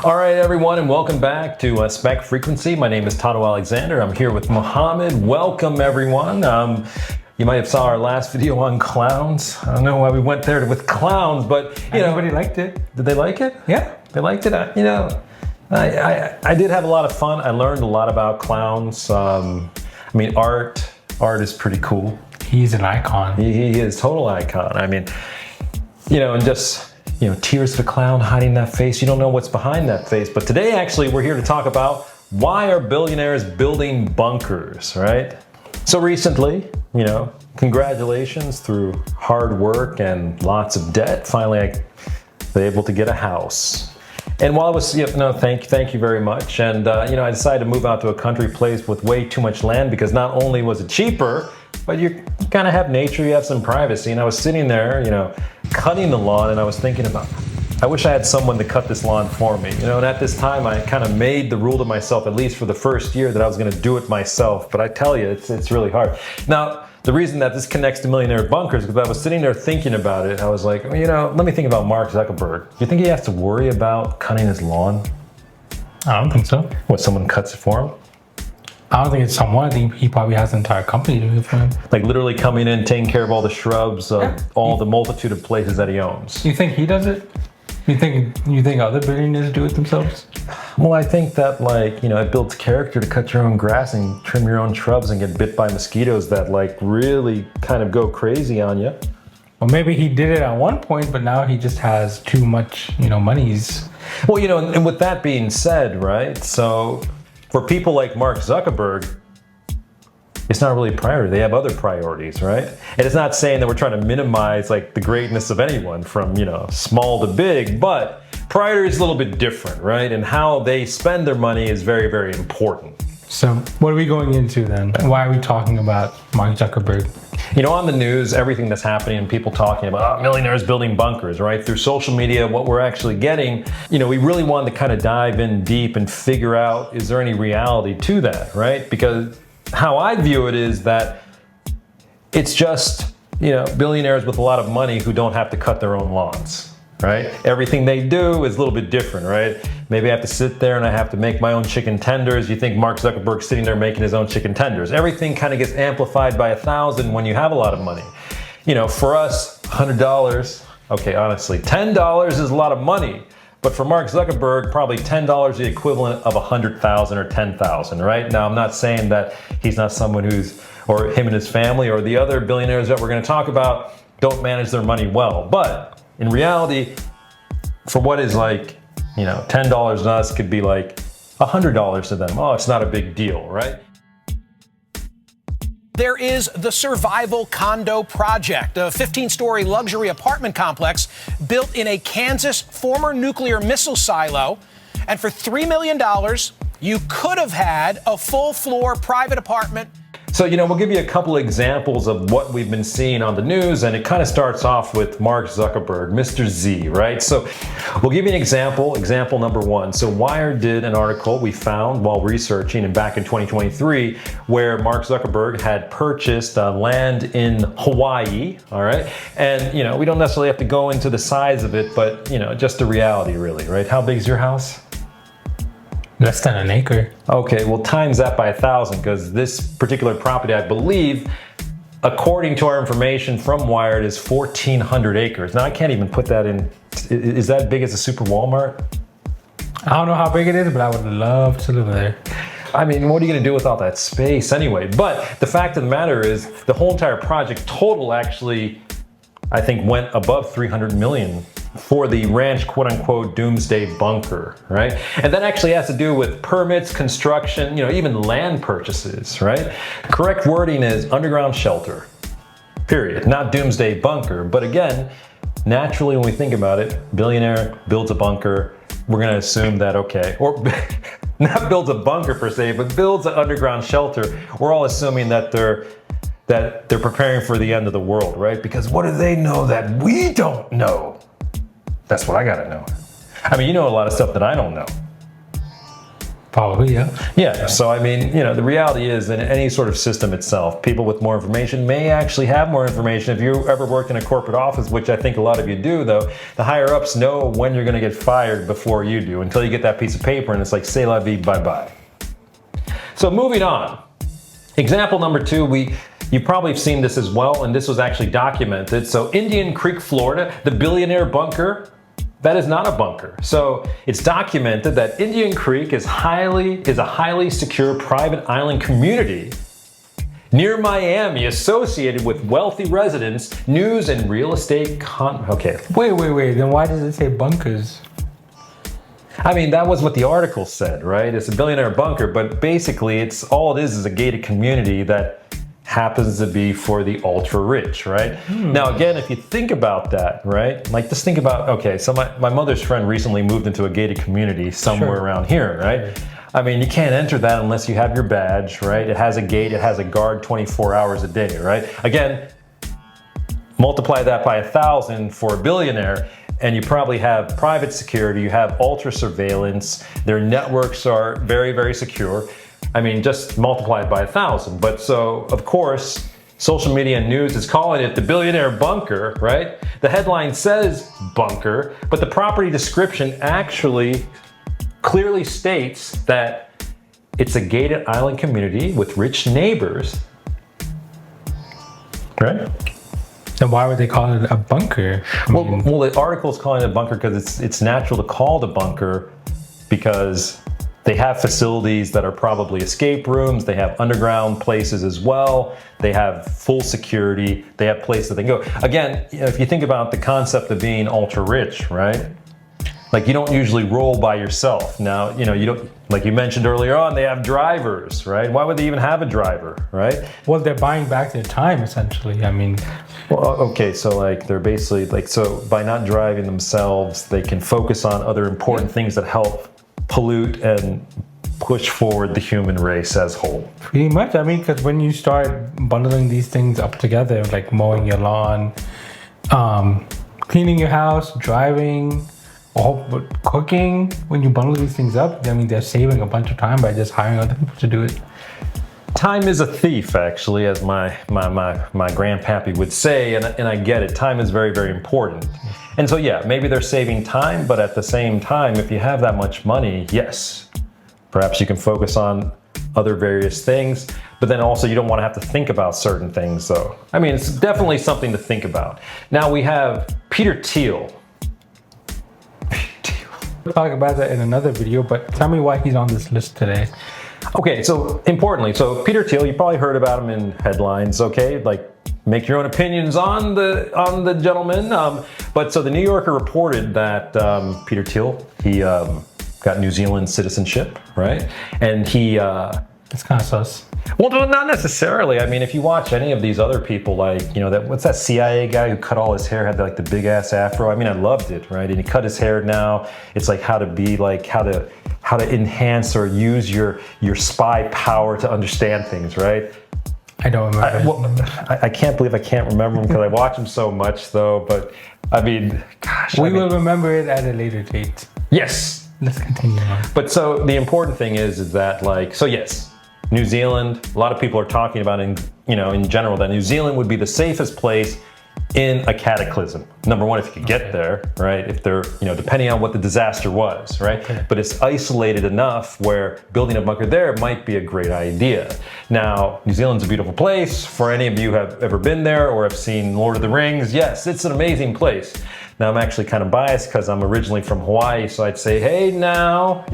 All right, everyone, and welcome back to Spec Frequency. My name is Tato Alexander. I'm here with Mohammed. Welcome, everyone. You might have saw our last video on clowns. I don't know why we went there with clowns, but everybody liked it. Did they like it? Yeah, they liked it. I did have a lot of fun. I learned a lot about clowns. I mean, art is pretty cool. He's an icon. He is total icon. I mean, and just. Tears of a clown hiding that face. You don't know what's behind that face. But today, actually, we're here to talk about why are billionaires building bunkers, right? So recently, congratulations, through hard work and lots of debt, finally I was able to get a house. And while I was, thank you very much. And, I decided to move out to a country place with way too much land because not only was it cheaper, but you kind of have nature, you have some privacy. And I was sitting there, cutting the lawn, and I was thinking about, I wish I had someone to cut this lawn for me. And at this time, I kind of made the rule to myself, at least for the first year, that I was going to do it myself. But I tell you, it's really hard. Now, the reason that this connects to Millionaire Bunkers is because I was sitting there thinking about it. I was like, let me think about Mark Zuckerberg. Do you think he has to worry about cutting his lawn? I don't think so. What, someone cuts it for him? I don't think it's someone. I think he probably has an entire company to do it for him. Like literally coming in, taking care of all the shrubs, all the multitude of places that he owns. You think he does it? You think other billionaires do it themselves? Well, I think that it builds character to cut your own grass and trim your own shrubs and get bit by mosquitoes that really kind of go crazy on you. Well, maybe he did it at one point, but now he just has too much, monies. Well, and with that being said, right? So for people like Mark Zuckerberg, it's not really a priority. They have other priorities, right? And it's not saying that we're trying to minimize the greatness of anyone from, small to big, but priority is a little bit different, right? And how they spend their money is very, very important. So what are we going into then? Why are we talking about Mark Zuckerberg? On the news, everything that's happening and people talking about millionaires building bunkers, right? Through social media, what we're actually getting, we really wanted to kind of dive in deep and figure out, is there any reality to that, right? Because how I view it is that it's just, billionaires with a lot of money who don't have to cut their own lawns, right? Everything they do is a little bit different, right? Maybe I have to sit there and I have to make my own chicken tenders. You think Mark Zuckerberg's sitting there making his own chicken tenders. Everything kind of gets amplified by 1,000 when you have a lot of money. For us, $100, okay, honestly, $10 is a lot of money. But for Mark Zuckerberg, probably $10 is the equivalent of 100,000 or 10,000, right? Now, I'm not saying that he's not someone or him and his family or the other billionaires that we're going to talk about don't manage their money well. But in reality, for what is $10 to us could be $100 to them. Oh, it's not a big deal, right? There is the Survival Condo Project, a 15-story luxury apartment complex built in a Kansas former nuclear missile silo. And for $3 million, you could have had a full-floor private apartment. So, we'll give you a couple examples of what we've been seeing on the news, and it kind of starts off with Mark Zuckerberg, Mr. Z, right? So we'll give you an example number one. So Wired did an article we found while researching and back in 2023 where Mark Zuckerberg had purchased land in Hawaii, all right? And, we don't necessarily have to go into the size of it, but, just the reality really, right? How big is your house? Less than an acre. Okay, well, times that by 1,000, because this particular property, I believe, according to our information from Wired, is 1,400 acres. Now, I can't even put that in. Is that big as a super Walmart? I don't know how big it is, but I would love to live there. I mean, what are you going to do with all that space anyway? But the fact of the matter is, the whole entire project total actually, I think, went above $300 million for the ranch, quote unquote, Doomsday Bunker, right? And that actually has to do with permits, construction, even land purchases, right? Correct wording is underground shelter, period, not Doomsday Bunker. But again, naturally, when we think about it, billionaire builds a bunker, we're gonna assume that, okay, or not builds a bunker per se, but builds an underground shelter. We're all assuming that they're preparing for the end of the world, right? Because what do they know that we don't know? That's what I gotta know. I mean, you know a lot of stuff that I don't know. Probably, yeah. Yeah, so I mean, the reality is that in any sort of system itself, people with more information may actually have more information. If you ever worked in a corporate office, which I think a lot of you do, though, the higher ups know when you're going to get fired before you do, until you get that piece of paper and it's like, c'est la vie, bye-bye. So moving on. Example number 2, you probably have seen this as well, and this was actually documented. So Indian Creek, Florida, the Billionaire Bunker, that is not a bunker. So it's documented that Indian Creek is a highly secure private island community near Miami associated with wealthy residents, news and real estate okay. Wait. Then why does it say bunkers? I mean, that was what the article said, right? It's a billionaire bunker, but basically all it is a gated community that happens to be for the ultra rich, right? Now, again, if you think about that, right? Like just think about, okay, so my mother's friend recently moved into a gated community somewhere around here, right? I mean, you can't enter that unless you have your badge, right? It has a gate, it has a guard 24 hours a day, right? Again, multiply that by 1,000 for a billionaire, and you probably have private security, you have ultra surveillance, their networks are very, very secure. I mean, just multiply it by 1,000. But so, of course, social media and news is calling it the Billionaire Bunker, right? The headline says bunker, but the property description actually clearly states that it's a gated island community with rich neighbors, right? Then why would they call it a bunker? Well, the article is calling it a bunker because it's natural to call it a bunker because they have facilities that are probably escape rooms. They have underground places as well. They have full security. They have places that they can go. Again, if you think about the concept of being ultra rich, right? Like you don't usually roll by yourself. Now, you don't, like you mentioned earlier on, they have drivers, right? Why would they even have a driver, right? Well, they're buying back their time, essentially. I mean, well, okay, so like they're basically like, so by not driving themselves, they can focus on other important things that help pollute and push forward the human race as whole. Pretty much. I mean, because when you start bundling these things up together, like mowing your lawn, cleaning your house, driving, cooking, when you bundle these things up, I mean, they're saving a bunch of time by just hiring other people to do it. Time is a thief, actually, as my grandpappy would say, and I get it. Time is very, very important. And so, yeah, maybe they're saving time, but at the same time, if you have that much money, yes, perhaps you can focus on other various things, but then also you don't want to have to think about certain things, though. I mean, it's definitely something to think about. Now we have Peter Thiel. We'll talk about that in another video, but tell me why he's on this list today. Okay, so importantly, so Peter Thiel, you probably heard about him in headlines, okay? Like, make your own opinions on the gentleman. But so the New Yorker reported that Peter Thiel, he got New Zealand citizenship, right? And he... It's kind of sus. Well, not necessarily. I mean, if you watch any of these other people, like, what's that CIA guy who cut all his hair, had like the big ass afro? I mean, I loved it, right? And he cut his hair now. It's like how to enhance or use your spy power to understand things, right? I don't remember. I can't believe I can't remember him because I watch him so much, though. But I mean, gosh. We will remember it at a later date. Yes. Let's continue on. But so the important thing is that, like, so yes, New Zealand, a lot of people are talking about in general that New Zealand would be the safest place in a cataclysm. Number one, if you could get there, right? If they're, depending on what the disaster was, right? Okay. But it's isolated enough where building a bunker there might be a great idea. Now, New Zealand's a beautiful place. For any of you who have ever been there or have seen Lord of the Rings, yes, it's an amazing place. Now, I'm actually kind of biased because I'm originally from Hawaii, so I'd say, hey, now,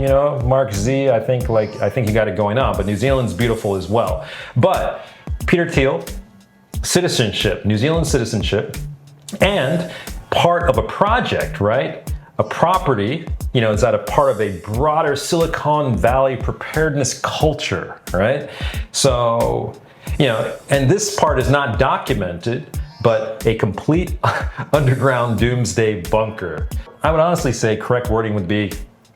Mark Z, I think you got it going on. But New Zealand's beautiful as well. But Peter Thiel, citizenship, New Zealand citizenship, and part of a project, right? A property, is that a part of a broader Silicon Valley preparedness culture, right? So, and this part is not documented, but a complete underground doomsday bunker. I would honestly say correct wording would be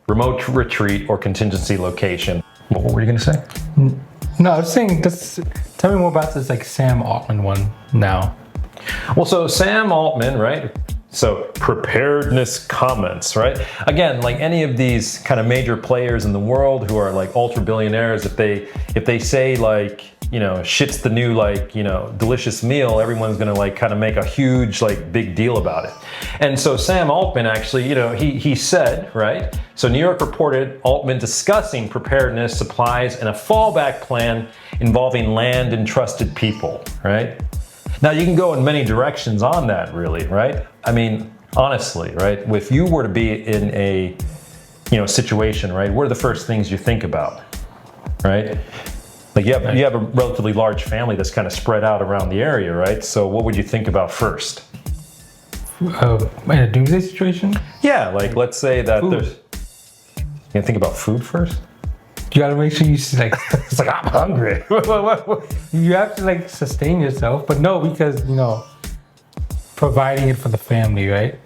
remote retreat or contingency location. What were you going to say? No, I was saying, tell me more about this Sam Altman one now. Well, so Sam Altman, right? So preparedness comments, right? Again, like any of these kind of major players in the world who are like ultra billionaires, if they say like, you know, shit's the new like, you know, delicious meal, everyone's gonna like kind of make a huge like big deal about it. And so Sam Altman actually, you know, he said, right? So New York reported Altman discussing preparedness, supplies, and a fallback plan involving land and trusted people, right? Now you can go in many directions on that really, right? I mean, honestly, right? If you were to be in a, you know, situation, right? What are the first things you think about, right? Like you have a relatively large family that's kind of spread out around the area, right? So what would you think about first? In a doomsday situation? Yeah, like let's say that Food. there's, you gonna think about food first? You gotta make sure you like, It's like, I'm hungry. you have to like sustain yourself, but no, because, you know, providing it for the family, right?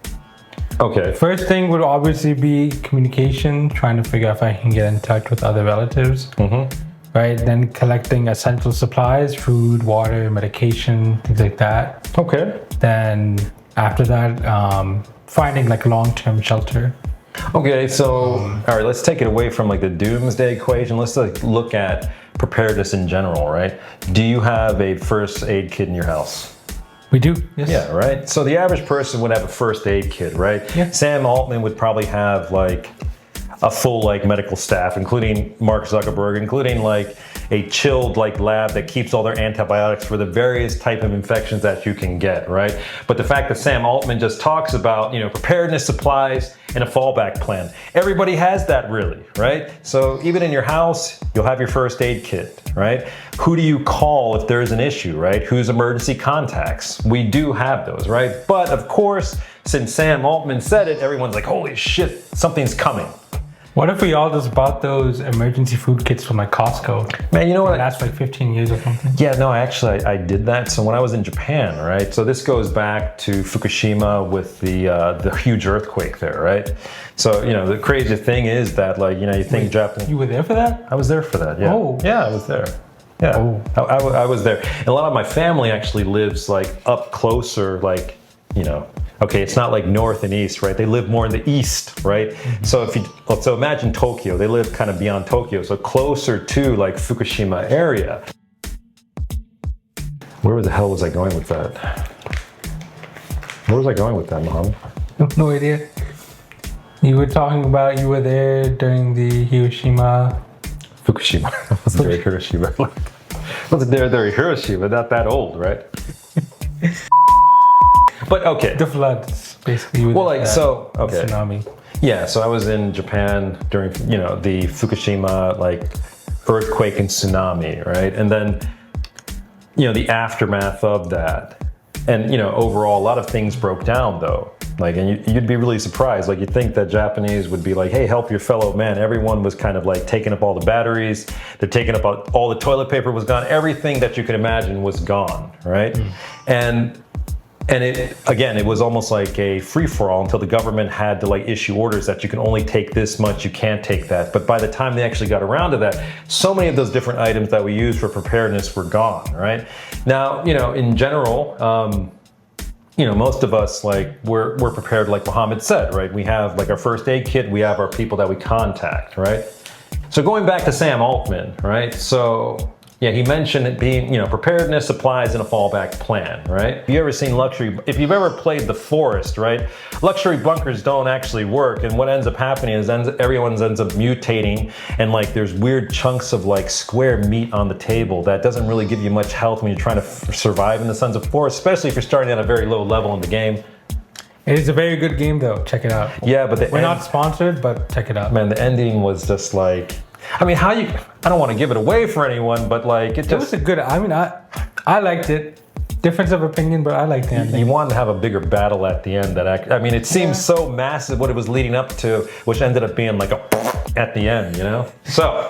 Okay. First thing would obviously be communication, trying to figure out if I can get in touch with other relatives. Mm-hmm. Right? Then collecting essential supplies, food, water, medication, things like that. Okay. Then after that, finding like long-term shelter. Okay, so all right, let's take it away from like the doomsday equation. Let's like look at preparedness in general, right? Do you have a first aid kit in your house? We do, yes. Yeah, right. So the average person would have a first aid kit, right? Yeah. Sam Altman would probably have like a full like medical staff, including Mark Zuckerberg, including like a chilled like lab that keeps all their antibiotics for the various type of infections that you can get, right? But the fact that Sam Altman just talks about, you know, preparedness supplies and a fallback plan, everybody has that really, right? So even in your house, you'll have your first aid kit, right? Who do you call if there's an issue, right? Who's emergency contacts? We do have those, right? But of course, since Sam Altman said it, everyone's like, holy shit, something's coming. What if we all just bought those emergency food kits from like Costco? Man, you know what? It lasts like 15 years or something. Yeah, no, actually, I did that. So when I was in Japan, right? So this goes back to Fukushima with the huge earthquake there, right? So, you know, the crazy thing is that, like, you know, you think Japan. You were there for that? I was there for that, yeah. Oh. Yeah, I was there. Yeah, Oh. I was there. And a lot of my family actually lives, like, up closer, like, you know, okay, it's not like north and east, right? They live more in the east, right? Mm-hmm. So imagine Tokyo. They live kind of beyond Tokyo, so closer to like Fukushima area. Where the hell was I going with that? Where was I going with that, Mohammed? No idea. You were talking about you were there during the Hiroshima. Fukushima. I wasn't there Hiroshima. I wasn't there Hiroshima. Not that old, right? But okay. The floods, basically. Well, like, so, okay. Tsunami. Yeah, so I was in Japan during, you know, the Fukushima, like, earthquake and tsunami, right? And then, you know, the aftermath of that. And, you know, overall, a lot of things broke down, though. Like, and you'd be really surprised. Like, you'd think that Japanese would be like, hey, help your fellow man. Everyone was kind of like taking up all the batteries. They're taking up all the toilet paper was gone. Everything that you could imagine was gone, right? And it was almost like a free-for-all until the government had to like issue orders that you can only take this much, you can't take that. But by the time they actually got around to that, so many of those different items that we use for preparedness were gone, right? Now, you know, in general, you know, most of us, like, we're prepared, like Mohammed said, right? We have like our first aid kit, we have our people that we contact, right? So going back to Sam Altman, right? So yeah, he mentioned it being, you know, preparedness, supplies, and a fallback plan, right? If you've ever seen if you've ever played The Forest, right? Luxury bunkers don't actually work, and what ends up happening is everyone ends up mutating, and like there's weird chunks of like square meat on the table that doesn't really give you much health when you're trying to survive in the Sons of Forest, especially if you're starting at a very low level in the game. It is a very good game, though. Check it out. Yeah, but we're not sponsored, but check it out. Man, the ending was just like, I mean, I don't want to give it away for anyone, but like it was a good, I mean, I liked it. Difference of opinion, but I liked the ending. You wanted to have a bigger battle at the end I mean, it seems so massive what it was leading up to, which ended up being like a at the end, you know? So.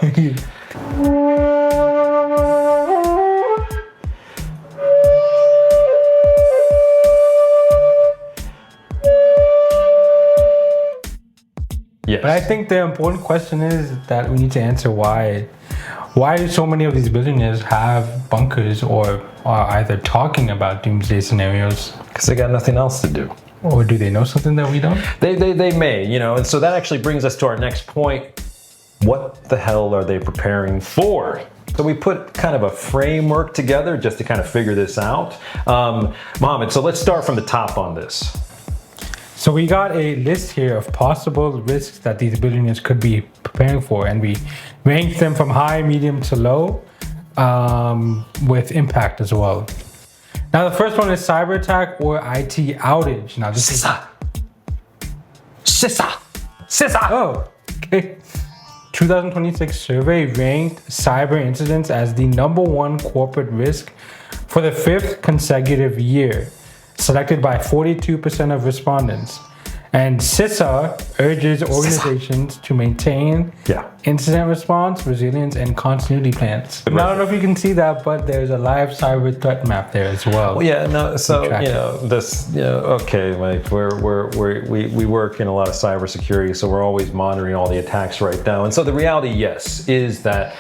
Yes. But I think the important question is that we need to answer why do so many of these billionaires have bunkers or are either talking about doomsday scenarios? Because they got nothing else to do. Or do they know something that we don't? They may, and so that actually brings us to our next point. What the hell are they preparing for? So we put kind of a framework together just to kind of figure this out. Mohammed, so let's start from the top on this. So we got a list here of possible risks that these billionaires could be preparing for, and we ranked them from high, medium to low, with impact as well. Now the first one is cyber attack or IT outage. Now this is CISA. Oh, okay. 2026 survey ranked cyber incidents as the #1 corporate risk for the 5th consecutive year, selected by 42% of respondents. And CISA urges organizations to maintain incident response, resilience, and continuity plans. Now, I don't know if you can see that, but there's a live cyber threat map there as well. Well, yeah, no, so okay, like we work in a lot of cybersecurity, so we're always monitoring all the attacks right now. And so the reality, yes, is that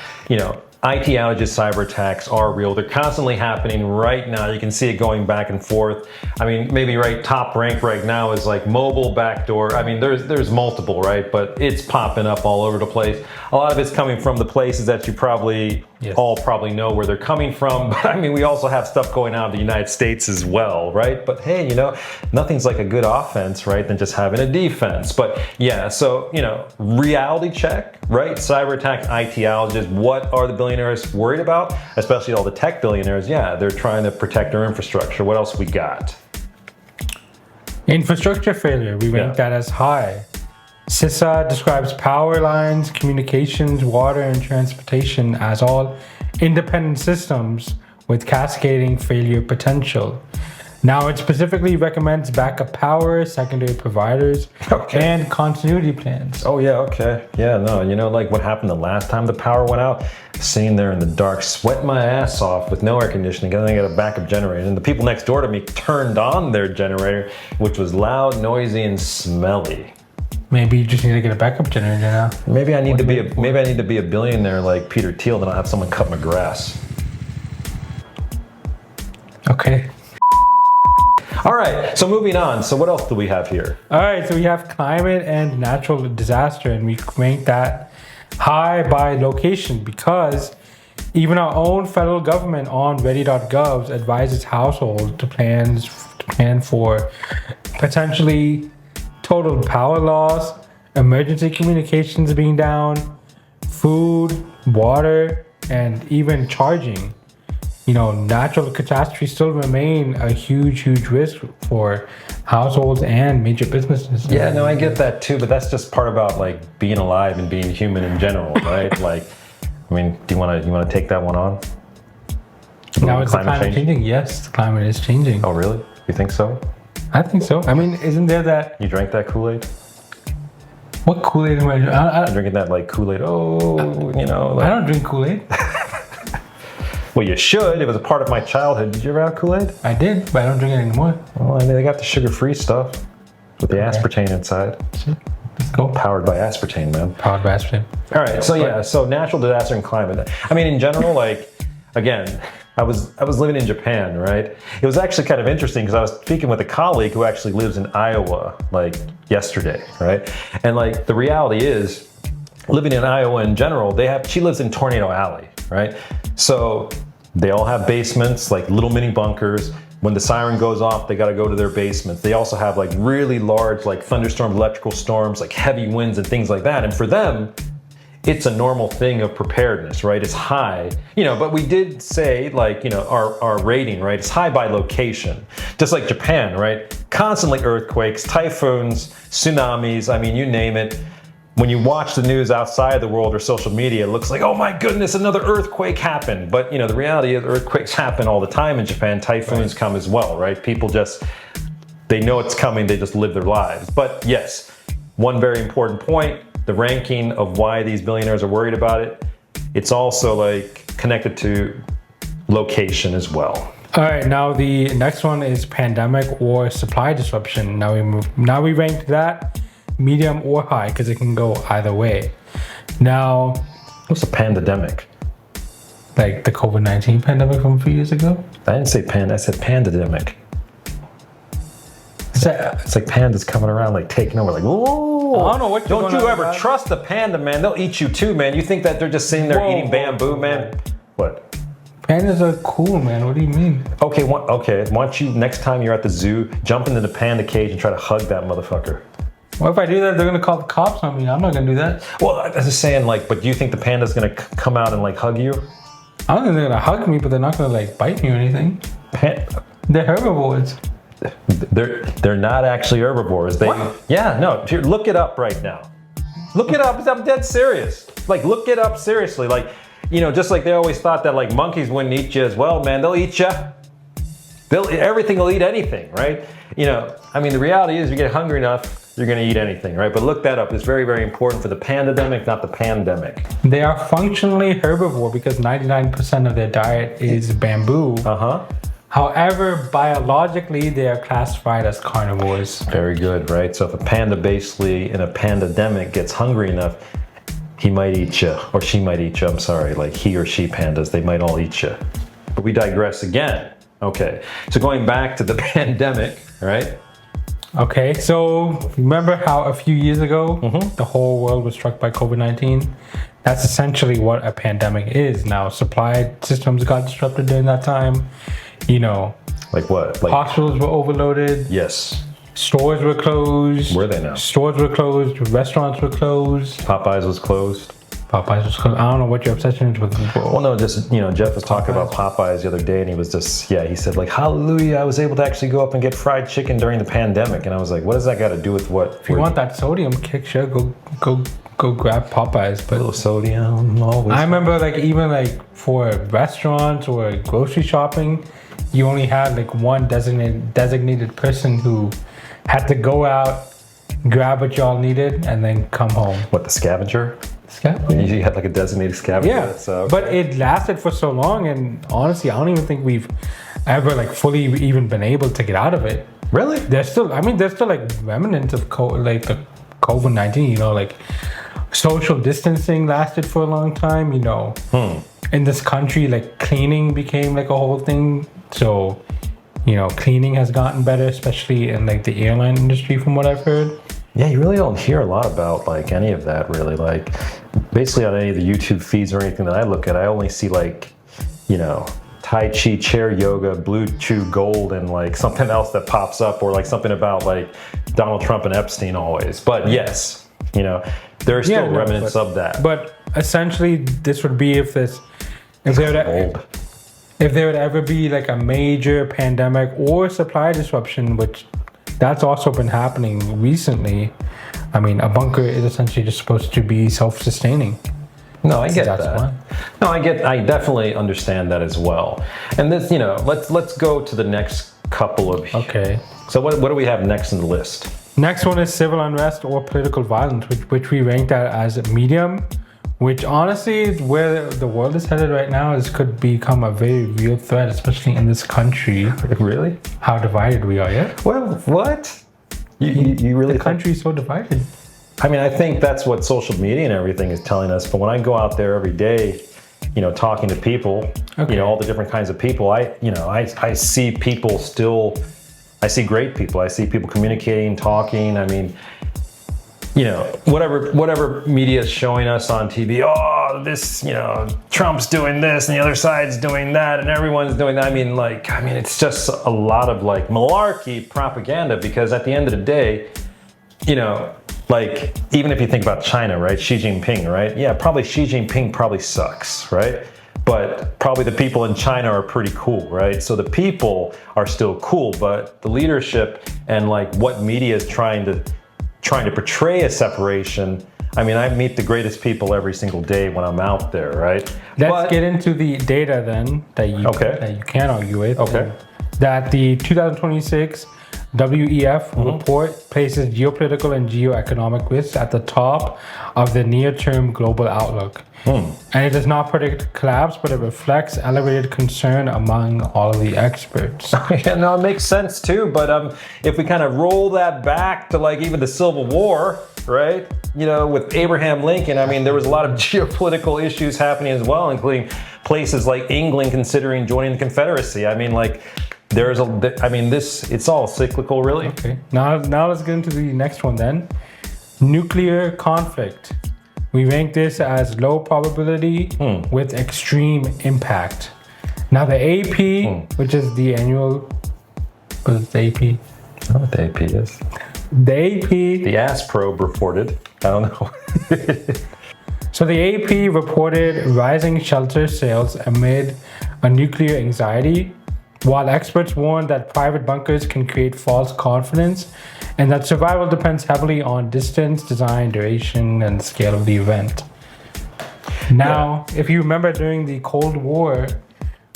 IT outages, cyber attacks are real. They're constantly happening right now. You can see it going back and forth. I mean, maybe top rank right now is like mobile backdoor. I mean, there's multiple, right? But it's popping up all over the place. A lot of it's coming from the places that you all probably know where they're coming from. But I mean, we also have stuff going on in the United States as well, right? But hey, nothing's like a good offense, right, than just having a defense. But yeah, so, reality check, right? Cyber attacks, IT outages. What are the billionaires worried about? Especially all the tech billionaires. Yeah, they're trying to protect their infrastructure. What else we got? Infrastructure failure. We rank that as high. CISA describes power lines, communications, water, and transportation as all independent systems with cascading failure potential. Now, it specifically recommends backup power, secondary providers, and continuity plans. Oh, yeah, okay. Yeah, no, like what happened the last time the power went out? Sitting there in the dark, sweating my ass off with no air conditioning, and then I got a backup generator. And the people next door to me turned on their generator, which was loud, noisy, and smelly. Maybe you just need to get a backup generator now. Maybe I need to be a billionaire like Peter Thiel, then I'll have someone cut my grass. Okay. All right, so moving on. So what else do we have here? All right, so we have climate and natural disaster, and we rank that high by location because even our own federal government on ready.gov advises households to plan for potentially total power loss, emergency communications being down, food, water, and even charging. Natural catastrophes still remain a huge risk for households and major businesses. Yeah, no, I get that too, but that's just part about like being alive and being human in general, right? Like, I mean, do you want to take that one on? Now it's climate changing? Yes, the climate is changing. Oh, really? You think so? I think so. I mean, isn't there that... You drank that Kool-Aid? What Kool-Aid am I drinking? I'm drinking that like Kool-Aid. I don't drink Kool-Aid. Well, you should. It was a part of my childhood. Did you ever have Kool-Aid? I did, but I don't drink it anymore. Well, I mean, they got the sugar-free stuff with the aspartame inside. Let's go. Powered by aspartame, man. Powered by aspartame. All right, so natural disaster and climate. I mean, in general, like, again, I was living in Japan, right? It was actually kind of interesting because I was speaking with a colleague who actually lives in Iowa, like, yesterday, right? And, like, the reality is, living in Iowa in general, she lives in Tornado Alley, right? So they all have basements, like little mini bunkers. When the siren goes off, they got to go to their basements. They also have like really large, like thunderstorms, electrical storms, like heavy winds and things like that. And for them, it's a normal thing of preparedness, right? It's high, but we did say like, our rating, right? It's high by location, just like Japan, right? Constantly earthquakes, typhoons, tsunamis, I mean, you name it. When you watch the news outside the world or social media, it looks like, oh my goodness, another earthquake happened. But the reality is earthquakes happen all the time in Japan. Typhoons come as well, right? People they know it's coming, they just live their lives. But yes, one very important point, the ranking of why these billionaires are worried about it, it's also like connected to location as well. All right, now the next one is pandemic or supply disruption. Now we ranked that medium or high because it can go either way. Now, what's a pandemic? Like the COVID-19 pandemic from a few years ago? I didn't say I said pandemic. It's like pandas coming around, like taking over, like, whoa. I don't know what you're Don't going you on ever about. trust a panda, man. They'll eat you too, man. You think that they're just sitting there eating bamboo, man? What? Pandas are cool, man. What do you mean? Okay, why don't you, next time you're at the zoo, jump into the panda cage and try to hug that motherfucker. Well, if I do that, they're gonna call the cops on me. I'm not gonna do that. Well, I was just saying, like, but do you think the panda's gonna come out and like hug you? I don't think they're gonna hug me, but they're not gonna like bite me or anything. They're herbivores. They're not actually herbivores. Yeah, no. Here, look it up right now. Look it up. I'm dead serious. Like, look it up seriously. Like, you know, just like they always thought that like monkeys wouldn't eat you as well, man. They'll eat you. Everything will eat anything, right? You know, I mean, the reality is, you get hungry enough, you're gonna eat anything, right? But look that up. It's very, very important for the pandemic, not the pandemic. They are functionally herbivore because 99% of their diet is bamboo. However, biologically, they are classified as carnivores. Very good, right? So if a panda basically in a pandemic gets hungry enough, he might eat you, or she might eat you. I'm sorry, like he or she pandas, they might all eat you. But we digress again. Okay, so going back to the pandemic, right? Okay, so remember how a few years ago, the whole world was struck by COVID-19? That's essentially what a pandemic is now. Supply systems got disrupted during that time. You know, like what? Like hospitals were overloaded. Yes. Stores were closed. Were they now? Stores were closed. Restaurants were closed. Popeyes was closed. Popeyes was closed. I don't know what your obsession is with. Well, no, just, you know, Jeff was talking about Popeyes the other day, and he was just, he said like, hallelujah, I was able to actually go up and get fried chicken during the pandemic. And I was like, what does that got to do with what? If you want that sodium kick, sure, go grab Popeyes. But a little sodium, always. I remember like even like for restaurants or grocery shopping, you only had like one designated person who had to go out, grab what y'all needed, and then come home. What, the scavenger? Scavenger? You had like a designated scavenger. Yeah, So, okay. But it lasted for so long, and honestly, I don't even think we've ever like fully even been able to get out of it. Really? There's still like remnants of the COVID-19. You know, like social distancing lasted for a long time. You know, in this country, like cleaning became like a whole thing. So, you know, cleaning has gotten better, especially in like the airline industry, from what I've heard. Yeah, you really don't hear a lot about like any of that, really. Like basically on any of the YouTube feeds or anything that I look at, I only see like, you know, Tai Chi, chair yoga, Blue Chew Gold, and like something else that pops up, or like something about like Donald Trump and Epstein always. But yes, you know, there are still remnants of that. But essentially, this would be if there would ever be like a major pandemic or supply disruption, which that's also been happening recently. I mean, a bunker is essentially just supposed to be self-sustaining. No, I get That's that. why. No, I definitely understand that as well. And this, you know, let's go to the next couple of. Okay. So what do we have next in the list? Next one is civil unrest or political violence, which we ranked that as medium. Which honestly, where the world is headed right now, could become a very real threat, especially in this country. Really? How divided we are, yeah? Well, what? You really? The country is so divided. I mean, I think that's what social media and everything is telling us. But when I go out there every day, you know, talking to people, you know, all the different kinds of people, I see people still. I see great people. I see people communicating, talking. I mean, you know, whatever media is showing us on TV, this, you know, Trump's doing this and the other side's doing that and everyone's doing that. I mean, it's just a lot of like malarkey propaganda, because at the end of the day, you know, like even if you think about China, right? Xi Jinping, right? Yeah, probably Xi Jinping probably sucks, right? But probably the people in China are pretty cool, right? So the people are still cool, but the leadership and like what media is trying to portray a separation. I mean, I meet the greatest people every single day when I'm out there, right? Let's get into the data then that you can't argue with. Okay. That the 2026 WEF report places geopolitical and geoeconomic risks at the top of the near-term global outlook. And it does not predict collapse, but it reflects elevated concern among all of the experts. Yeah, no, it makes sense too. But if we kind of roll that back to like even the Civil War, right? You know, with Abraham Lincoln, I mean, there was a lot of geopolitical issues happening as well, including places like England considering joining the Confederacy. I mean, like, it's all cyclical, really. Okay. Now let's get into the next one then. Nuclear conflict. We rank this as low probability with extreme impact. Now the AP, which is the annual, what is the AP? I don't know what the AP is. The AP. The AS probe reported. I don't know. So the AP reported rising shelter sales amid a nuclear anxiety, while experts warned that private bunkers can create false confidence and that survival depends heavily on distance, design, duration, and scale of the event. Now, if you remember during the Cold War,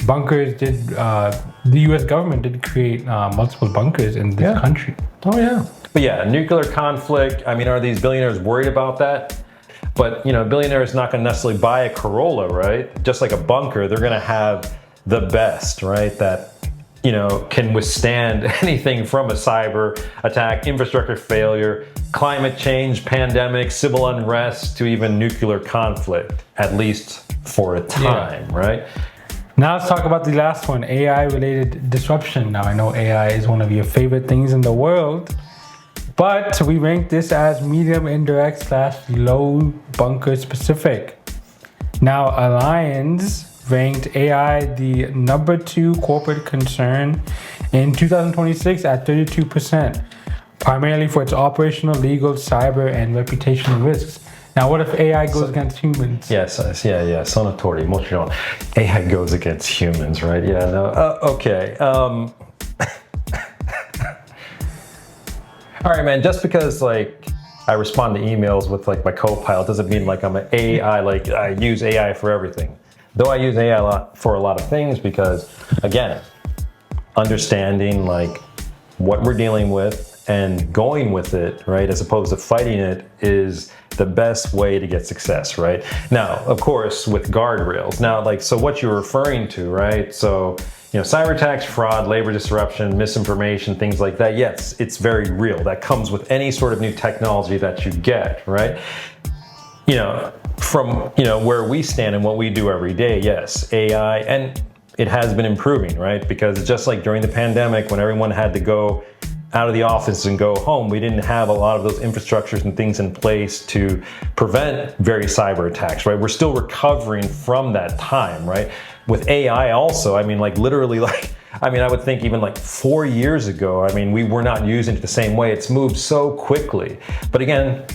the US government did create multiple bunkers in this country. Oh yeah. But yeah, nuclear conflict, are these billionaires worried about that? But, billionaires not going to necessarily buy a Corolla, right? Just like a bunker, they're going to have the best, right? That, can withstand anything from a cyber attack, infrastructure failure, climate change, pandemic, civil unrest, to even nuclear conflict, at least for a time, right? Now let's talk about the last one, AI-related disruption. Now I know AI is one of your favorite things in the world, but we rank this as medium indirect / low bunker specific. Now Allianz ranked AI the number 2 corporate concern in 2026 at 32%, primarily for its operational, legal, cyber, and reputational risks. Now, what if AI goes against humans? Yes, sonatori, mochiron. AI goes against humans, right? Yeah, no, okay. All right, man, just because I respond to emails with my co-pilot doesn't mean I'm an AI, I use AI for everything. Though I use AI for a lot of things because, again, understanding what we're dealing with and going with it, right, as opposed to fighting it is the best way to get success, right? Now, of course, with guardrails. Now, so what you're referring to, right? So, cyber attacks, fraud, labor disruption, misinformation, things like that. Yes, it's very real. That comes with any sort of new technology that you get, right? From, where we stand and what we do every day, yes, AI, and it has been improving, right? Because just like during the pandemic, when everyone had to go out of the office and go home, we didn't have a lot of those infrastructures and things in place to prevent various cyber attacks, right? We're still recovering from that time, right? With AI also, literally, I would think even 4 years ago, we were not using it the same way. It's moved so quickly. But again,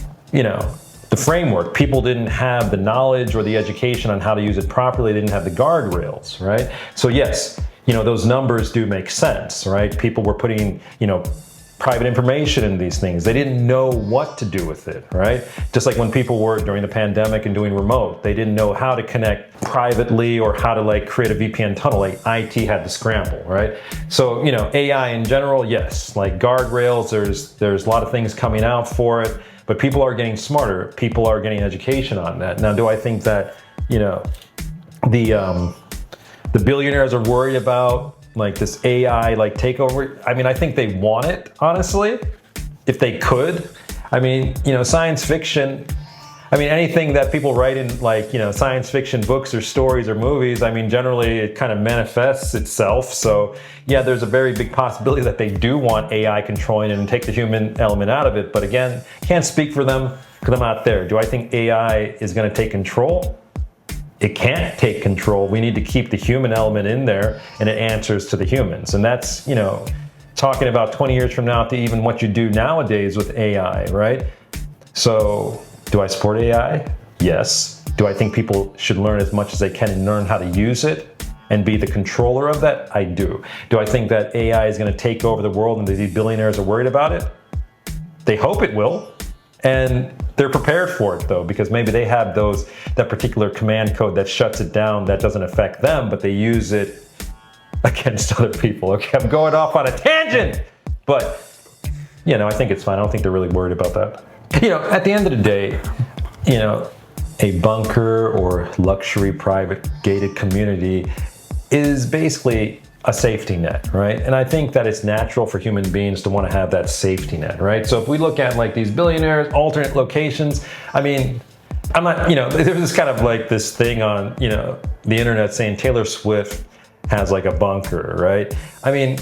the framework, people didn't have the knowledge or the education on how to use it properly. They didn't have the guardrails, right? So yes, those numbers do make sense, right? People were putting, private information in these things. They didn't know what to do with it, right? Just like when people were during the pandemic and doing remote, they didn't know how to connect privately or how to create a VPN tunnel. IT had to scramble, right? So, AI in general, yes, guardrails, there's a lot of things coming out for it. But people are getting smarter. People are getting education on that. Now, do I think that, the billionaires are worried about this AI takeover? I think they want it, honestly, if they could. Science fiction, anything that people write in science fiction books or stories or movies, generally it kind of manifests itself. So yeah, there's a very big possibility that they do want AI controlling it and take the human element out of it. But again, can't speak for them because I'm not there. Do I think AI is going to take control? It can't take control. We need to keep the human element in there, and it answers to the humans. And that's, talking about 20 years from now to even what you do nowadays with AI, right? So do I support AI? Yes. Do I think people should learn as much as they can and learn how to use it and be the controller of that? I do. Do I think that AI is going to take over the world and these billionaires are worried about it? They hope it will. And they're prepared for it though, because maybe they have that particular command code that shuts it down that doesn't affect them, but they use it against other people. Okay, I'm going off on a tangent, but I think it's fine. I don't think they're really worried about that. At the end of the day, a bunker or luxury private gated community is basically a safety net, right? And I think that it's natural for human beings to want to have that safety net, right? So if we look at these billionaires, alternate locations, I'm not, there's this kind of this thing on, the internet saying Taylor Swift has like a bunker, right? I mean,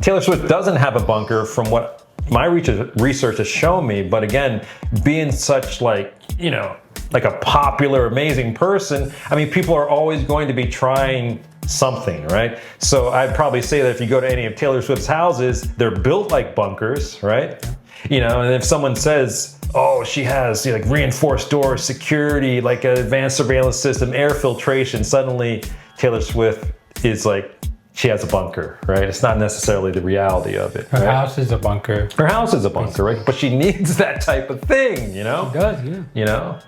Taylor Swift doesn't have a bunker from what my research has shown me, but again, being such like, you know, like a popular, amazing person, I mean, people are always going to be trying something, right? So I'd probably say that if you go to any of Taylor Swift's houses, they're built like bunkers, right? You know, and if someone says, oh, she has, you know, like reinforced doors, security, like an advanced surveillance system, air filtration, suddenly Taylor Swift is like, she has a bunker, right? It's not necessarily the reality of it. Her right? house is a bunker. Her house is a bunker, right? But she needs that type of thing, you know? She does, yeah. You know?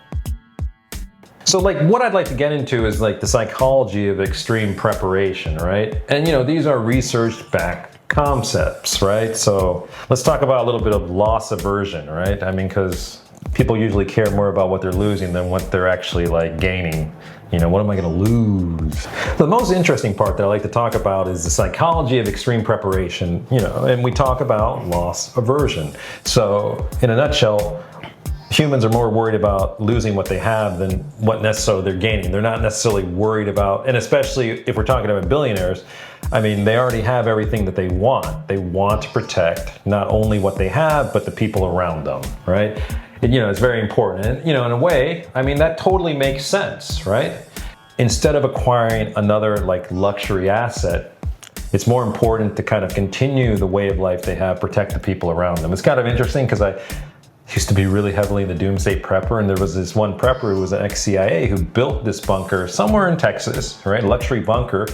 So like what I'd like to get into is like the psychology of extreme preparation, right? And you know, these are research backed concepts, right? So let's talk about a little bit of loss aversion, right? I mean, because people usually care more about what they're losing than what they're actually like gaining. You know, what am I going to lose? The most interesting part that I like to talk about is the psychology of extreme preparation, you know, and we talk about loss aversion. So in a nutshell, humans are more worried about losing what they have than what necessarily they're gaining. They're not necessarily worried about, and especially if we're talking about billionaires, I mean, they already have everything that they want. They want to protect not only what they have, but the people around them, right? And, you know, it's very important. And, you know, in a way, I mean, that totally makes sense, right? Instead of acquiring another like luxury asset, it's more important to kind of continue the way of life they have, protect the people around them. It's kind of interesting because I used to be really heavily in the Doomsday prepper, and there was this one prepper who was an ex-CIA who built this bunker somewhere in Texas, right? Luxury bunker.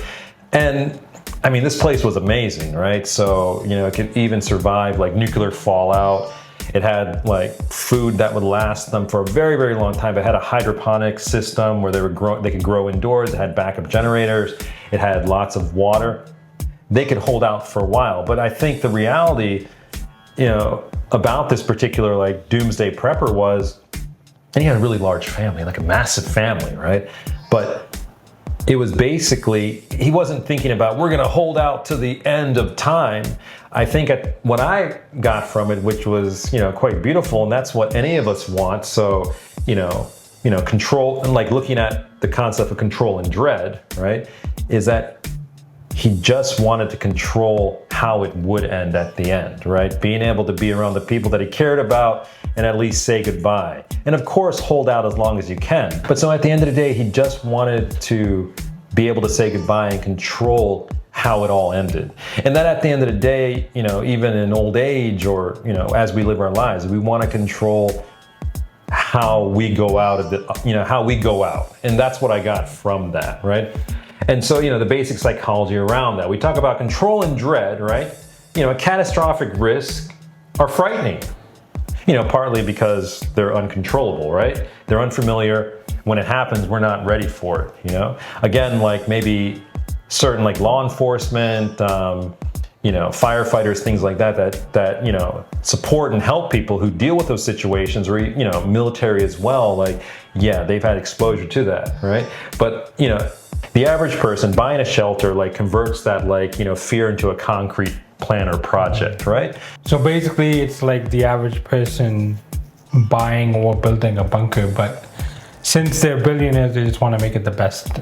And I mean, this place was amazing, right? So, you know, it could even survive like nuclear fallout. It had like food that would last them for a very, very long time. It had a hydroponic system where they could grow indoors. It had backup generators. It had lots of water. They could hold out for a while. But I think the reality, you know, about this particular like Doomsday prepper was, and he had a really large family, like a massive family, right? But it was basically, he wasn't thinking about, we're gonna hold out to the end of time. I think what I got from it, which was, you know, quite beautiful, and that's what any of us want. So, you know, control, and like looking at the concept of control and dread, right? Is that he just wanted to control how it would end at the end, right? Being able to be around the people that he cared about and at least say goodbye. And of course, hold out as long as you can. But so at the end of the day, he just wanted to be able to say goodbye and control how it all ended. And that at the end of the day, you know, even in old age or, you know, as we live our lives, we want to control how we go out of the, you know, how we go out. And that's what I got from that, right? And so, you know, the basic psychology around that. We talk about control and dread, right? You know, a catastrophic risk are frightening. You know, partly because they're uncontrollable, right? They're unfamiliar. When it happens, we're not ready for it, you know? Again, like maybe certain like law enforcement, you know, firefighters, things like that, you know, support and help people who deal with those situations, or, you know, military as well. Like, yeah, they've had exposure to that, right? But, you know, the average person buying a shelter like converts that like, you know, fear into a concrete plan or project, right? So basically it's like the average person buying or building a bunker, but since they're billionaires, they just want to make it the best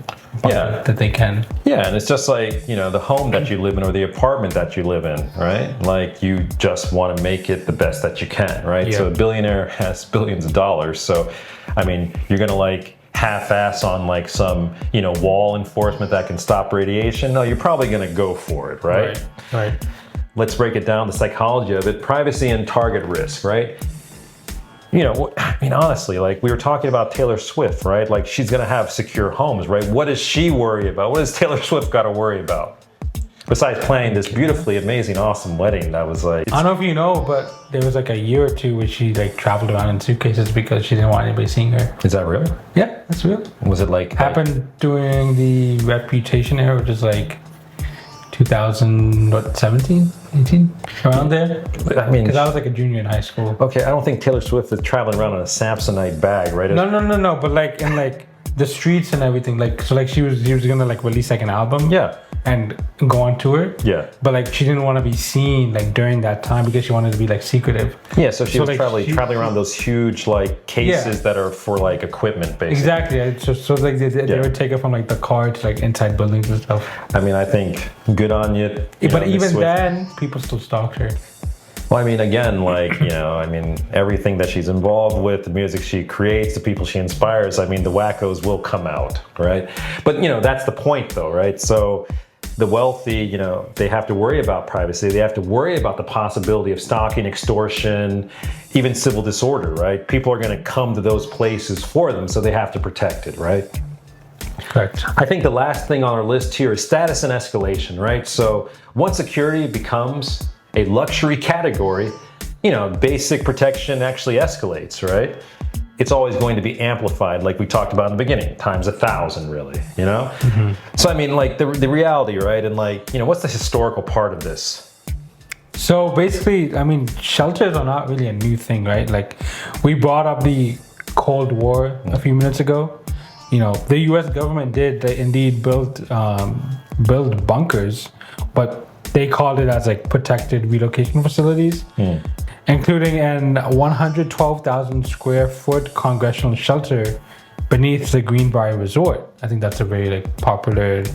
bunker that they can. Yeah, and it's just like, you know, the home that you live in or the apartment that you live in, right? Like you just want to make it the best that you can, right? Yeah. So a billionaire has billions of dollars. So, I mean, you're going to like half-ass on like some, you know, wall enforcement that can stop radiation. No, you're probably going to go for it, right? Right. Let's break it down, the psychology of it. Privacy and target risk, right? You know, I mean, honestly, like we were talking about Taylor Swift, right? Like she's gonna have secure homes, right? What does she worry about? What does Taylor Swift gotta worry about? Besides planning this beautifully amazing, awesome wedding that was like... I don't know if you know, but there was like a year or two where she like traveled around in suitcases because she didn't want anybody seeing her. Is that real? Yeah, that's real. Was it like... Happened during the Reputation era, which is like 2017, 18, around there. I mean... Because I was like a junior in high school. Okay, I don't think Taylor Swift is traveling around in a Samsonite bag, right? No, but like in like the streets and everything. Like, so like she was gonna like release like an album. Yeah. And go on tour. Yeah. But like she didn't want to be seen like during that time because she wanted to be like secretive. Yeah, so she was like, traveling around those huge like cases that are for like equipment, basically. Exactly. So like they would take her from like the car to like inside buildings and stuff. I mean, I think good on you. But even then, people still stalked her. Well, I mean, again, like, I mean, everything that she's involved with, the music she creates, the people she inspires, I mean, the wackos will come out, right? But, that's the point, though, right? So the wealthy, they have to worry about privacy. They have to worry about the possibility of stalking, extortion, even civil disorder, right? People are going to come to those places for them, so they have to protect it, right? Correct. I think the last thing on our list here is status and escalation, right? So once security becomes a luxury category, basic protection actually escalates, right? It's always going to be amplified, like we talked about in the beginning, times 1,000, really, Mm-hmm. So I mean, like the reality, right? And like, what's the historical part of this? So basically, I mean, shelters are not really a new thing, right? Like we brought up the Cold War a few minutes ago. The U.S. government did indeed build bunkers, but they called it as like protected relocation facilities, including an 112,000 square foot congressional shelter beneath the Greenbrier Resort. I think that's a very like popular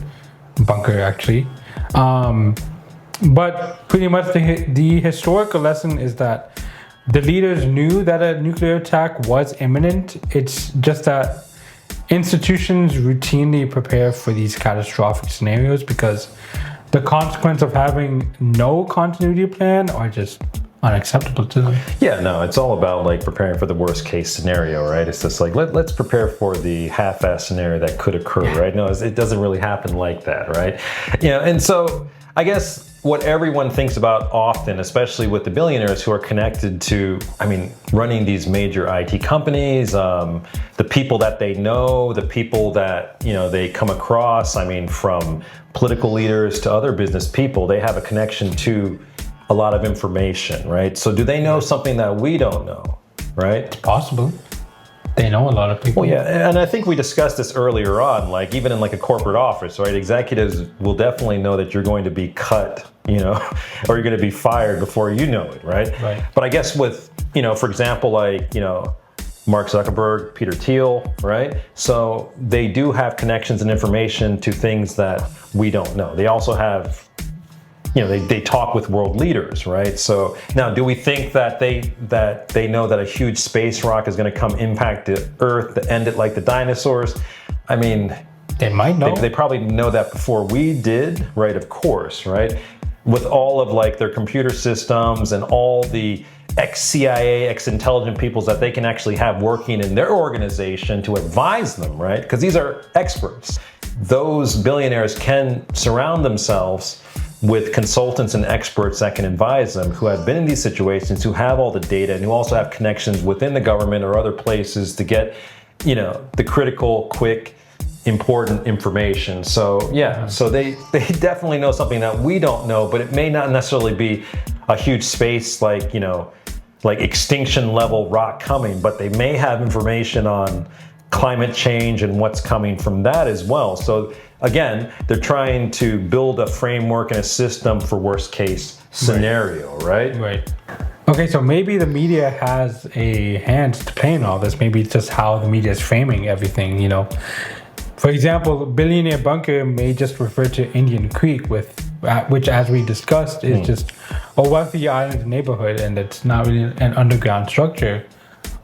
bunker, actually. But pretty much the historical lesson is that the leaders knew that a nuclear attack was imminent. It's just that institutions routinely prepare for these catastrophic scenarios because the consequence of having no continuity plan are just unacceptable to them. Yeah, no, it's all about like preparing for the worst case scenario, right? It's just like, let's prepare for the half-ass scenario that could occur, right? No, it doesn't really happen like that, right? And so I guess what everyone thinks about often, especially with the billionaires who are connected to, running these major IT companies, the people that they know, the people that, they come across, from political leaders to other business people, they have a connection to a lot of information, right? So do they know something that we don't know, right? It's possible. They know a lot of people. Well, yeah, and I think we discussed this earlier on, like even in like a corporate office, right? Executives will definitely know that you're going to be cut, or you're going to be fired before you know it, right? Right. But I guess with, for example, like, Mark Zuckerberg, Peter Thiel, right? So they do have connections and information to things that we don't know. They also have, they talk with world leaders, right? So now, do we think that they know that a huge space rock is going to come impact the Earth to end it like the dinosaurs? They might know. They probably know that before we did, right? Of course, right? With all of like their computer systems and all the ex-CIA, ex-intelligent peoples that they can actually have working in their organization to advise them, right? Because these are experts. Those billionaires can surround themselves with consultants and experts that can advise them, who have been in these situations, who have all the data, and who also have connections within the government or other places to get, the critical, quick, important information. So yeah, so they definitely know something that we don't know, but it may not necessarily be a huge space like, like extinction level rock coming, but they may have information on climate change and what's coming from that as well. So again, they're trying to build a framework and a system for worst case scenario, right? Right. Okay, so maybe the media has a hand to play in all this. Maybe it's just how the media is framing everything, For example, Billionaire Bunker may just refer to Indian Creek, which, as we discussed, is just a wealthy island neighborhood, and it's not really an underground structure,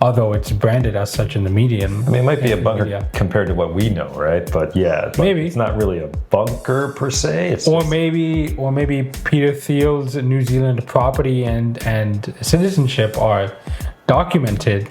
although it's branded as such in the media. It might be a bunker compared to what we know, right? But yeah, maybe it's not really a bunker per se. Maybe Peter Thiel's New Zealand property and citizenship are documented,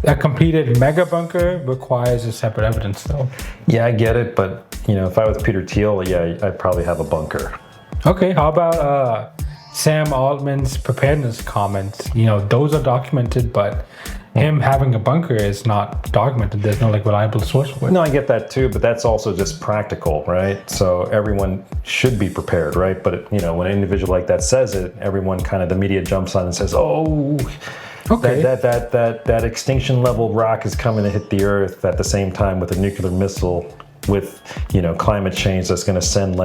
A completed mega bunker requires a separate evidence, though. Yeah, I get it, but if I was Peter Thiel, yeah, I'd probably have a bunker. Okay, how about Sam Altman's preparedness comments? Those are documented, but him having a bunker is not documented. There's no reliable source for it. No, I get that too, but that's also just practical, right? So everyone should be prepared, right? But when an individual like that says it, everyone the media jumps on and says, oh, Okay. That extinction level rock is coming to hit the Earth at the same time with a nuclear missile, with climate change that's going to send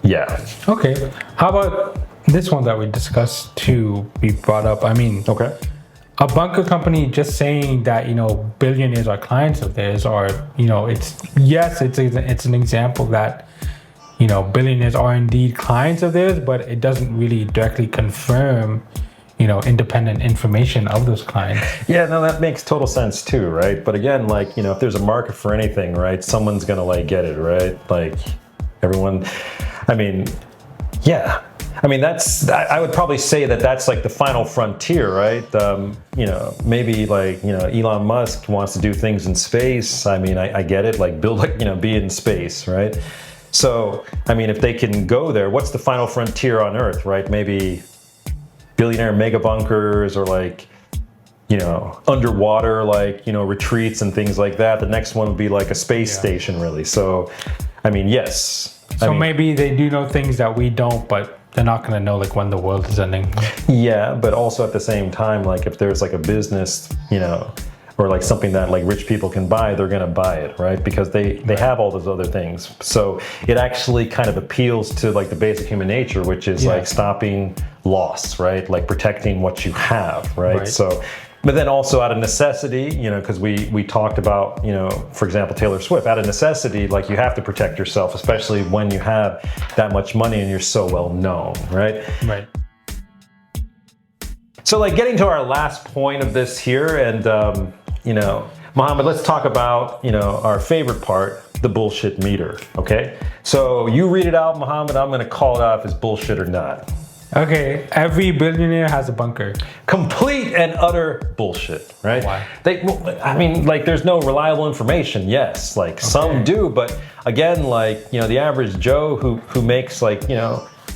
yeah. Okay. How about this one that we discussed too? We brought up. I mean, Okay. a bunker company just saying that billionaires are clients of theirs, or it's an example that billionaires are indeed clients of theirs, but it doesn't really directly confirm independent information of those clients. Yeah, no, that makes total sense too, right? But again, if there's a market for anything, right, someone's gonna get it, right? Everyone, yeah. I would probably say that's the final frontier, right? Maybe Elon Musk wants to do things in space. I get it, be in space, right? So, if they can go there, what's the final frontier on Earth, right? Maybe billionaire mega bunkers, or underwater, retreats and things like that. The next one would be a space station, really. So, yes. So maybe they do know things that we don't, but they're not going to know when the world is ending. Yeah, but also at the same time, if there's a business, or something that rich people can buy, they're going to buy it, right? Because they have all those other things. So it actually kind of appeals to the basic human nature, which is stopping loss, right? Protecting what you have, right? So, but then also out of necessity, because we talked about, for example, Taylor Swift, out of necessity, you have to protect yourself, especially when you have that much money and you're so well known, right? Right. So getting to our last point of this here, and Mohammed, let's talk about, our favorite part, the bullshit meter, okay? So you read it out, Mohammed, I'm gonna call it out if it's bullshit or not. Okay, every billionaire has a bunker. Complete and utter bullshit, right? Why? There's no reliable information, yes. Some do, but again, the average Joe who makes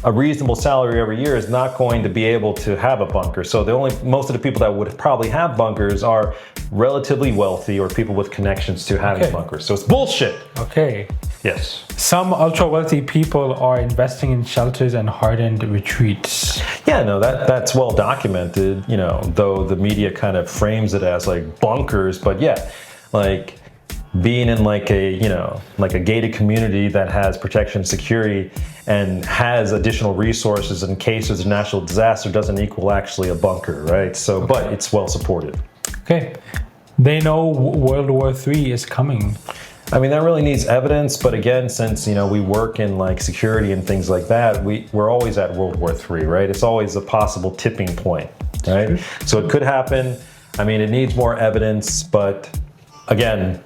a reasonable salary every year is not going to be able to have a bunker. So most of the people that would probably have bunkers are relatively wealthy, or people with connections to having bunkers. So it's bullshit. Okay. Yes. Some ultra wealthy people are investing in shelters and hardened retreats. Yeah, no, that's well documented, though the media kind of frames it as bunkers, but yeah, being in a gated community that has protection and security and has additional resources in case there's a natural disaster doesn't equal actually a bunker, right? So, but it's well supported. Okay. They know World War III is coming. That really needs evidence, but again, since we work in security and things like that, we're always at World War III, right? It's always a possible tipping point, right? So it could happen. It needs more evidence, but again,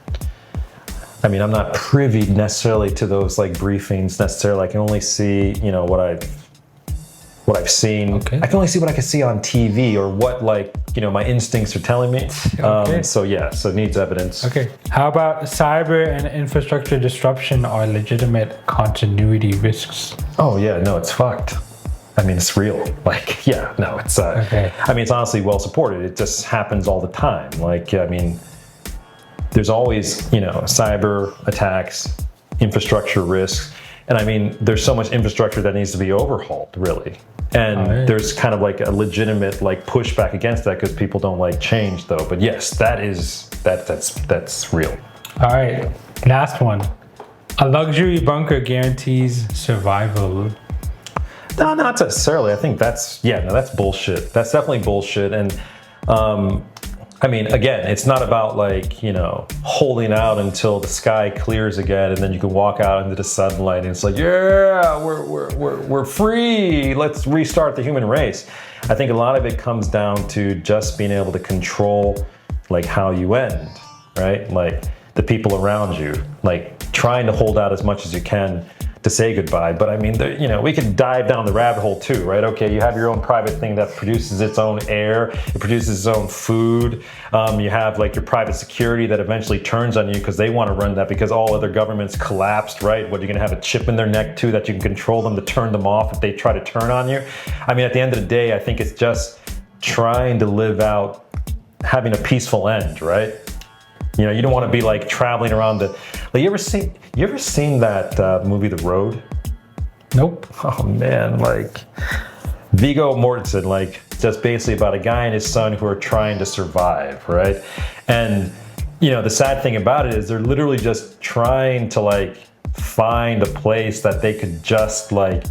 I'm not privy necessarily to those briefings necessarily. I can only see what I've seen. Okay. I can only see what I can see on TV, or what my instincts are telling me. Okay. So it needs evidence. Okay. How about cyber and infrastructure disruption are legitimate continuity risks? Oh yeah, no, it's fucked. It's real. It's Okay. it's honestly well supported. It just happens all the time. There's always, cyber attacks, infrastructure risks. And there's so much infrastructure that needs to be overhauled, really. And there's kind of a legitimate pushback against that, because people don't change, though. But yes, that's real. All right, last one. A luxury bunker guarantees survival. No, not necessarily. I think that's bullshit. That's definitely bullshit. And again, it's not about holding out until the sky clears again, and then you can walk out into the sunlight, and it's yeah, we're free. Let's restart the human race. I think a lot of it comes down to just being able to control how you end, right? The people around you, trying to hold out as much as you can to say goodbye. But we can dive down the rabbit hole too, right? Okay, you have your own private thing that produces its own air, it produces its own food. You have your private security that eventually turns on you because they want to run that, because all other governments collapsed, right? What, you're gonna have a chip in their neck too that you can control them to turn them off if they try to turn on you? At the end of the day, I think it's just trying to live out, having a peaceful end, right? You don't want to be traveling around you ever seen that movie The Road? Nope. Oh man, Viggo Mortensen, just basically about a guy and his son who are trying to survive, right? And you know, the sad thing about it is they're literally just trying to like find a place that they could just like,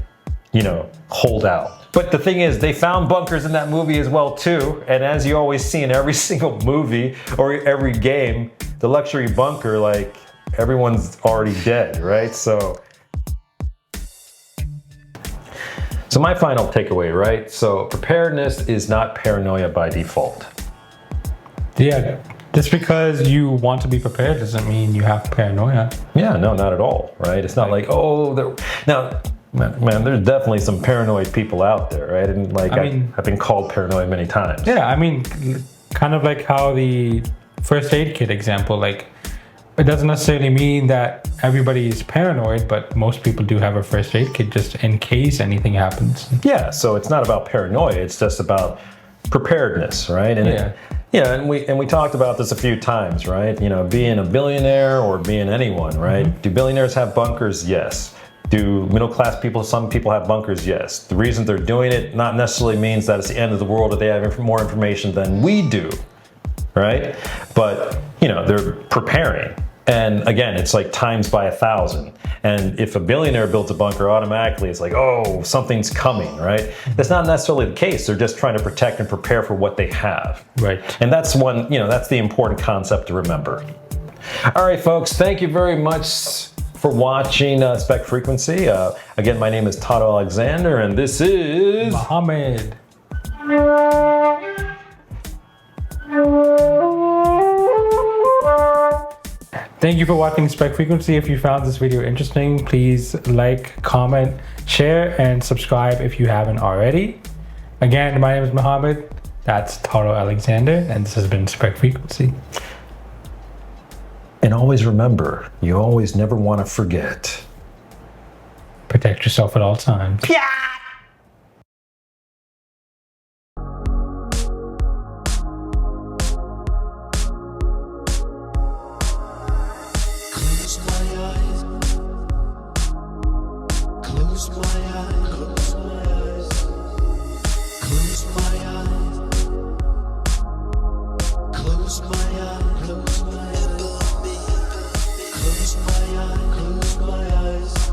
you know, hold out. But the thing is, they found bunkers in that movie as well too. And as you always see in every single movie or every game, the luxury bunker, like everyone's already dead, right? So my final takeaway, right? So preparedness is not paranoia by default. Yeah. Just because you want to be prepared doesn't mean you have paranoia. Yeah, no, not at all, right? It's not like, oh, now, man, there's definitely some paranoid people out there, right? And like, I've been called paranoid many times. Yeah, I mean, kind of like how the first aid kit example, like, it doesn't necessarily mean that everybody is paranoid, but most people do have a first aid kit just in case anything happens. Yeah, so it's not about paranoia, it's just about preparedness, right? And yeah, and we talked about this a few times, right? You know, being a billionaire or being anyone, right? Mm-hmm. Do billionaires have bunkers? Yes. Do middle-class people, some people have bunkers? Yes. The reason they're doing it not necessarily means that it's the end of the world or they have more information than we do, right? But, you know, they're preparing. And again, it's like times by 1,000. And if a billionaire builds a bunker, automatically it's like, oh, something's coming, right? That's not necessarily the case. They're just trying to protect and prepare for what they have. Right. And that's one, you know, that's the important concept to remember. All right, folks, thank you very much for watching Spec Frequency. Again, my name is Tato Alexander, and this is Mohammed. Thank you for watching Spec Frequency. If you found this video interesting, please like, comment, share, and subscribe if you haven't already. Again, my name is Mohammed. That's Taro Alexander, and this has been Spec Frequency. And always remember, you always never want to forget. Protect yourself at all times. Yeah! Close my eyes.